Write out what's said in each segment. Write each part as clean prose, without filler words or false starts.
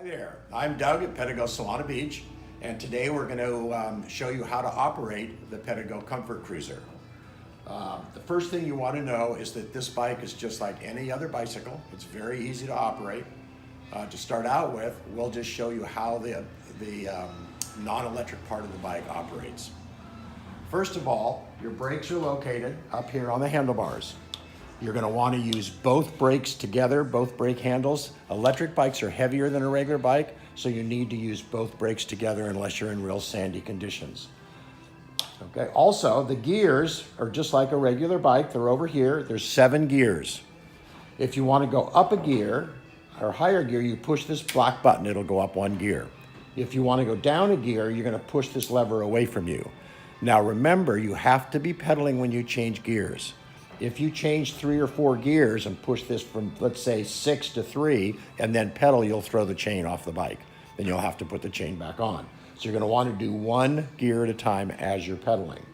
Hi there, I'm Doug at Pedego Solana Beach, and today we're going to show you how to operate the Pedego Comfort Cruiser. The first thing you want to know is that this bike is just like any other bicycle. It's very easy to operate. To start out with, we'll just show you how the non-electric part of the bike operates. First of all, your brakes are located up here on the handlebars. You're going to want to use both brakes together, both brake handles. Electric bikes are heavier than a regular bike, so you need to use both brakes together unless you're in real sandy conditions. Okay. Also, the gears are just like a regular bike. They're over here. There's 7 gears. If you want to go up a gear or higher gear, you push this black button. It'll go up 1 gear. If you want to go down a gear, you're going to push this lever away from you. Now remember, you have to be pedaling when you change gears. If you change 3 or 4 gears and push this from, let's say, 6 to 3, and then pedal, you'll throw the chain off the bike. Then you'll have to put the chain back on. So you're going to want to do 1 gear at a time as you're pedaling.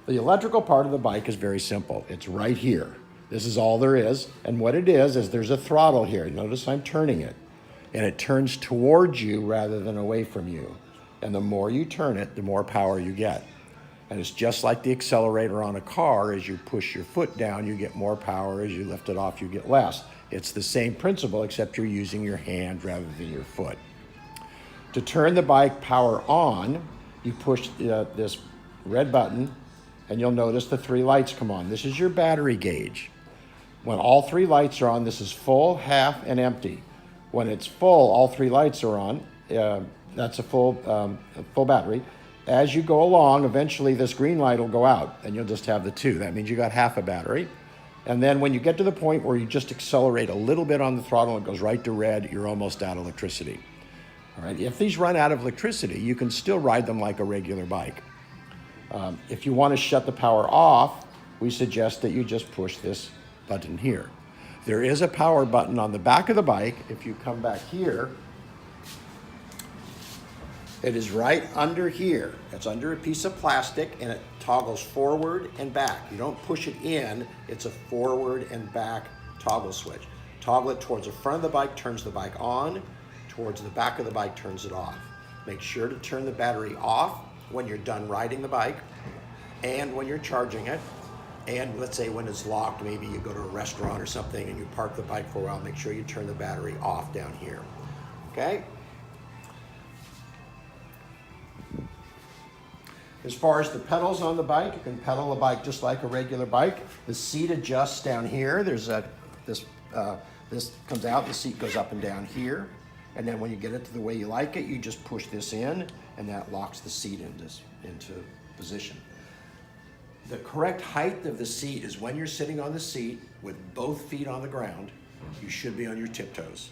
The electrical part of the bike is very simple. It's right here. This is all there is. And what it is there's a throttle here. Notice I'm turning it. And it turns towards you rather than away from you. And the more you turn it, the more power you get. And it's just like the accelerator on a car. As you push your foot down, you get more power. As you lift it off, you get less. It's the same principle, except you're using your hand rather than your foot. To turn the bike power on, you push this red button, and you'll notice the 3 lights come on. This is your battery gauge. When all 3 lights are on, this is full, half, and empty. When it's full, all 3 lights are on. That's a full battery. As you go along, eventually this green light will go out and you'll just have the 2. That means you got half a battery. And then when you get to the point where you just accelerate a little bit on the throttle, it goes right to red, you're almost out of electricity. All right. If these run out of electricity, you can still ride them like a regular bike. If you want to shut the power off, we suggest that you just push this button here. There is a power button on the back of the bike. If you come back here, it is right under here. It's under a piece of plastic and it toggles forward and back. You don't push it in, it's a forward and back toggle switch. Toggle it towards the front of the bike, turns the bike on, towards the back of the bike, turns it off. Make sure to turn the battery off when you're done riding the bike and when you're charging it. And let's say when it's locked, maybe you go to a restaurant or something and you park the bike for a while, make sure you turn the battery off down here, okay? As far as the pedals on the bike, you can pedal the bike just like a regular bike. The seat adjusts down here. There's this comes out, the seat goes up and down here. And then when you get it to the way you like it, you just push this in and that locks the seat into position. The correct height of the seat is when you're sitting on the seat with both feet on the ground, you should be on your tiptoes.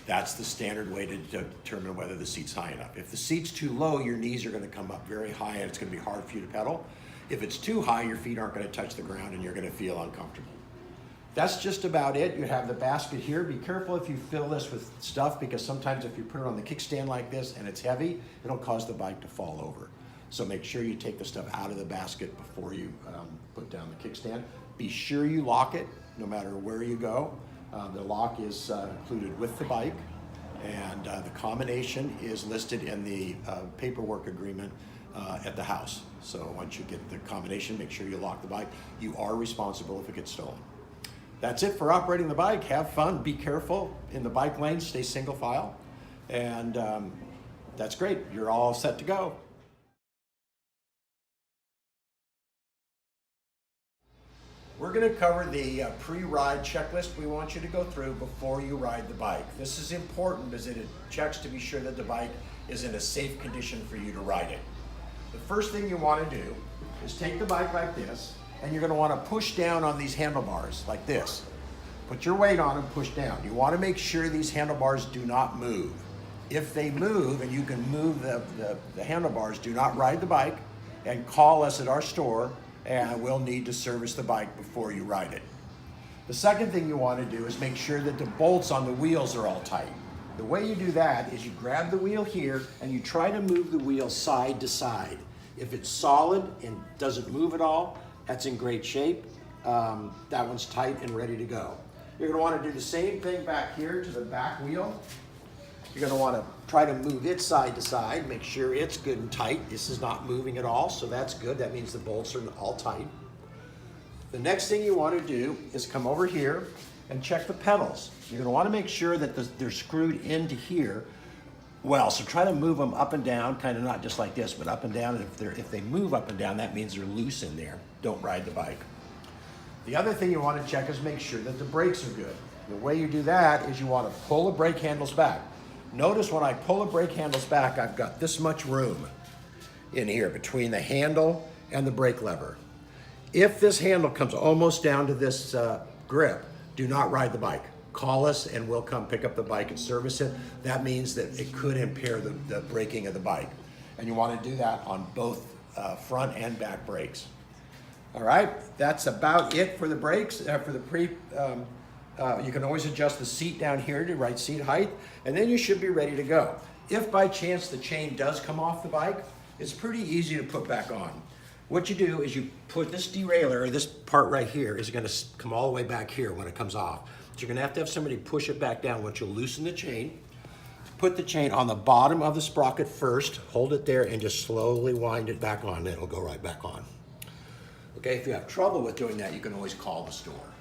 That's the standard way to determine whether the seat's high enough. If the seat's too low, your knees are going to come up very high and it's going to be hard for you to pedal. If it's too high, your feet aren't going to touch the ground and you're going to feel uncomfortable. That's just about it. You have the basket here. Be careful if you fill this with stuff, because sometimes if you put it on the kickstand like this and it's heavy, it'll cause the bike to fall over. So make sure you take the stuff out of the basket before you put down the kickstand. Be sure you lock it no matter where you go. The lock is included with the bike, and the combination is listed in the paperwork agreement at the house. So once you get the combination, make sure you lock the bike. You are responsible if it gets stolen. That's it for operating the bike. Have fun, be careful in the bike lane, stay single file, and that's great. You're all set to go. We're going to cover the pre-ride checklist we want you to go through before you ride the bike. This is important because it checks to be sure that the bike is in a safe condition for you to ride it. The first thing you want to do is take the bike like this, and you're going to want to push down on these handlebars like this. Put your weight on and push down. You want to make sure these handlebars do not move. If they move, and you can move the handlebars, do not ride the bike, and call us at our store, and we'll need to service the bike before you ride it. The second thing you want to do is make sure that the bolts on the wheels are all tight. The way you do that is you grab the wheel here and you try to move the wheel side to side. If it's solid and doesn't move at all, that's in great shape. That one's tight and ready to go. You're going to want to do the same thing back here to the back wheel. You're gonna wanna try to move it side to side, make sure it's good and tight. This is not moving at all, so that's good. That means the bolts are all tight. The next thing you wanna do is come over here and check the pedals. You're gonna wanna make sure that they're screwed into here well, so try to move them up and down, kind of not just like this, but up and down. And if they move up and down, that means they're loose in there. Don't ride the bike. The other thing you want to check is make sure that the brakes are good. The way you do that is you want to pull the brake handles back. Notice when I pull the brake handles back, I've got this much room in here between the handle and the brake lever. If this handle comes almost down to this grip, do not ride the bike. Call us and we'll come pick up the bike and service it. That means that it could impair the braking of the bike. And you want to do that on both front and back brakes. All right, that's about it for the brakes. For the you can always adjust the seat down here to right seat height, and then you should be ready to go. If by chance the chain does come off the bike, it's pretty easy to put back on. What you do is you put this derailleur, or this part right here, is gonna come all the way back here when it comes off. So you're gonna have to have somebody push it back down. Once you loosen the chain, put the chain on the bottom of the sprocket first, hold it there, and just slowly wind it back on, and it'll go right back on. Okay, if you have trouble with doing that, you can always call the store.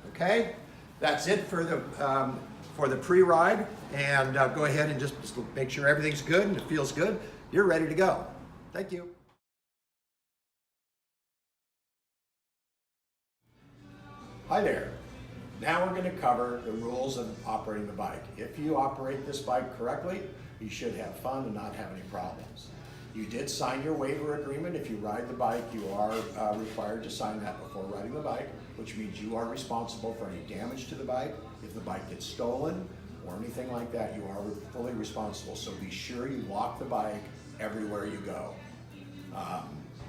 Okay, that's it for the pre-ride, and go ahead and just make sure everything's good and it feels good. You're ready to go. Thank you. Hi there. Now we're going to cover the rules of operating the bike. If you operate this bike correctly, you should have fun and not have any problems. You did sign your waiver agreement. If you ride the bike, you are required to sign that before riding the bike, which means you are responsible for any damage to the bike. If the bike gets stolen or anything like that, you are fully responsible. So be sure you lock the bike everywhere you go.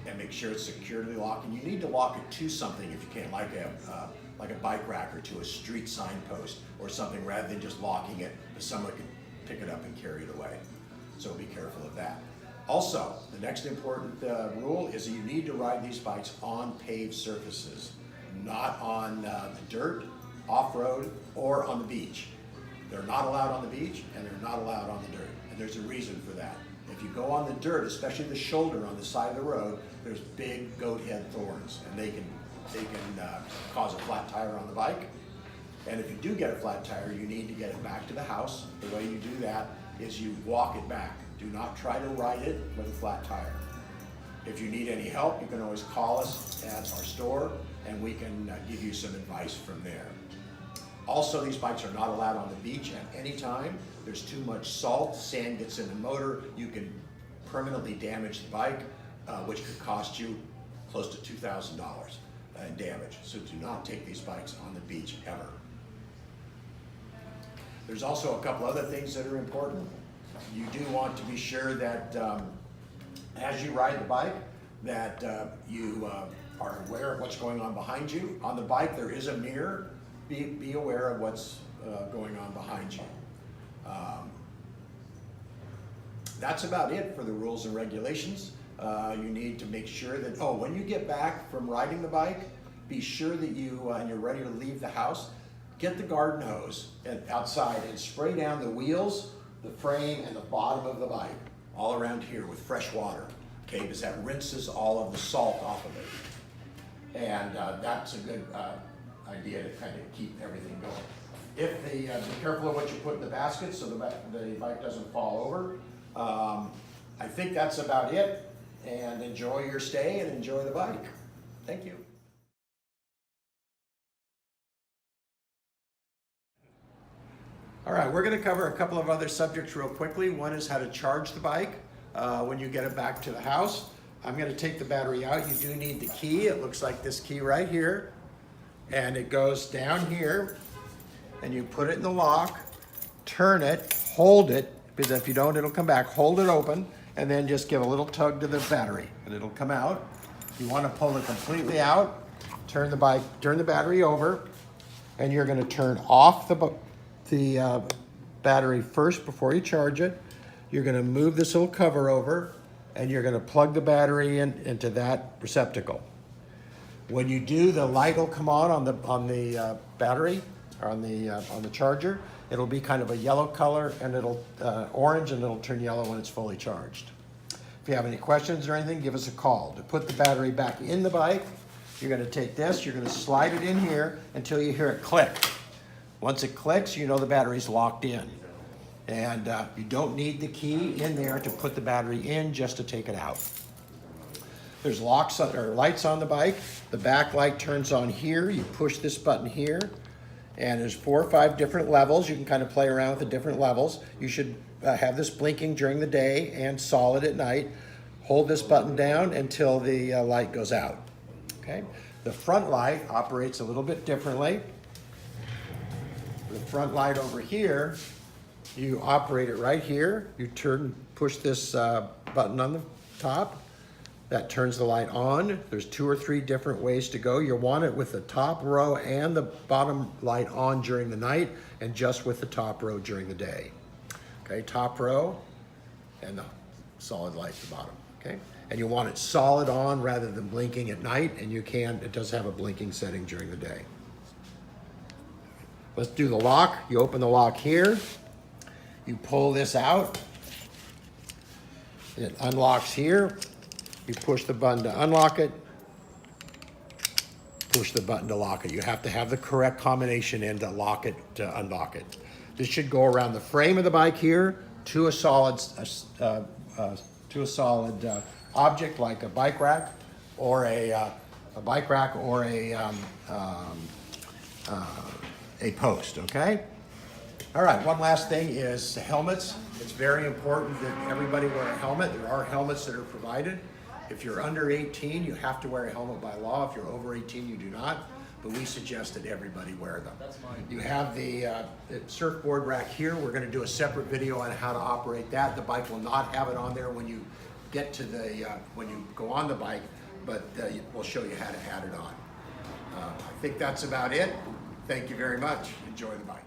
And make sure it's securely locked. And you need to lock it to something if you can, like a bike rack or to a street signpost or something, rather than just locking it so someone can pick it up and carry it away. So be careful of that. Also, the next important rule is that you need to ride these bikes on paved surfaces, not on the dirt, off-road, or on the beach. They're not allowed on the beach, and they're not allowed on the dirt. And there's a reason for that. If you go on the dirt, especially the shoulder on the side of the road, there's big goat head thorns, and they can cause a flat tire on the bike. And if you do get a flat tire, you need to get it back to the house. The way you do that is you walk it back. Do not try to ride it with a flat tire. If you need any help, you can always call us at our store and we can give you some advice from there. Also, these bikes are not allowed on the beach at any time. There's too much salt, sand gets in the motor, you can permanently damage the bike, which could cost you close to $2,000 in damage. So do not take these bikes on the beach ever. There's also a couple other things that are important. You do want to be sure that as you ride the bike, that you are aware of what's going on behind you. On the bike, there is a mirror. Be aware of what's going on behind you. That's about it for the rules and regulations. You need to make sure that, when you get back from riding the bike, be sure that and you're ready to leave the house, get the garden hose outside and spray down the wheels, the frame, and the bottom of the bike, all around here with fresh water, okay, because that rinses all of the salt off of it. And that's a good idea to kind of keep everything going. Be careful of what you put in the basket so the bike doesn't fall over. I think that's about it, and enjoy your stay and enjoy the bike. Thank you. All right, we're going to cover a couple of other subjects real quickly. One is how to charge the bike when you get it back to the house. I'm going to take the battery out. You do need the key. It looks like this key right here. And it goes down here, and you put it in the lock, turn it, hold it, because if you don't, it'll come back. Hold it open, and then just give a little tug to the battery, and it'll come out. You want to pull it completely out, turn the battery over, and you're going to turn off the battery first before you charge it. You're going to move this little cover over, and you're going to plug the battery into that receptacle. When you do, the light will come on the battery, or on the charger. It'll be kind of a yellow color, and it'll orange, and it'll turn yellow when it's fully charged. If you have any questions or anything, give us a call. To put the battery back in the bike, you're going to take this, you're going to slide it in here until you hear it click. Once it clicks, you know the battery's locked in. And you don't need the key in there to put the battery in, just to take it out. There's locks or lights on the bike. The back light turns on here. You push this button here, and there's 4 or 5 different levels. You can kind of play around with the different levels. You should have this blinking during the day and solid at night. Hold this button down until the light goes out. Okay. The front light operates a little bit differently. The front light over here, you operate it right here. You push this button on the top. That turns the light on. There's 2 or 3 different ways to go. You want it with the top row and the bottom light on during the night, and just with the top row during the day. Okay, top row and the solid light at the bottom. Okay, and you want it solid on rather than blinking at night, and it does have a blinking setting during the day. Let's do the lock. You open the lock here. You pull this out. It unlocks here. You push the button to unlock it, push the button to lock it. You have to have the correct combination in to lock it, to unlock it. This should go around the frame of the bike here to a solid object like a bike rack or a post, okay? All right, one last thing is helmets. It's very important that everybody wear a helmet. There are helmets that are provided. If you're under 18, you have to wear a helmet by law. If you're over 18, you do not. But we suggest that everybody wear them. That's fine. You have the surfboard rack here. We're going to do a separate video on how to operate that. The bike will not have it on there when you get to when you go on the bike, but we'll show you how to add it on. I think that's about it. Thank you very much. Enjoy the bike.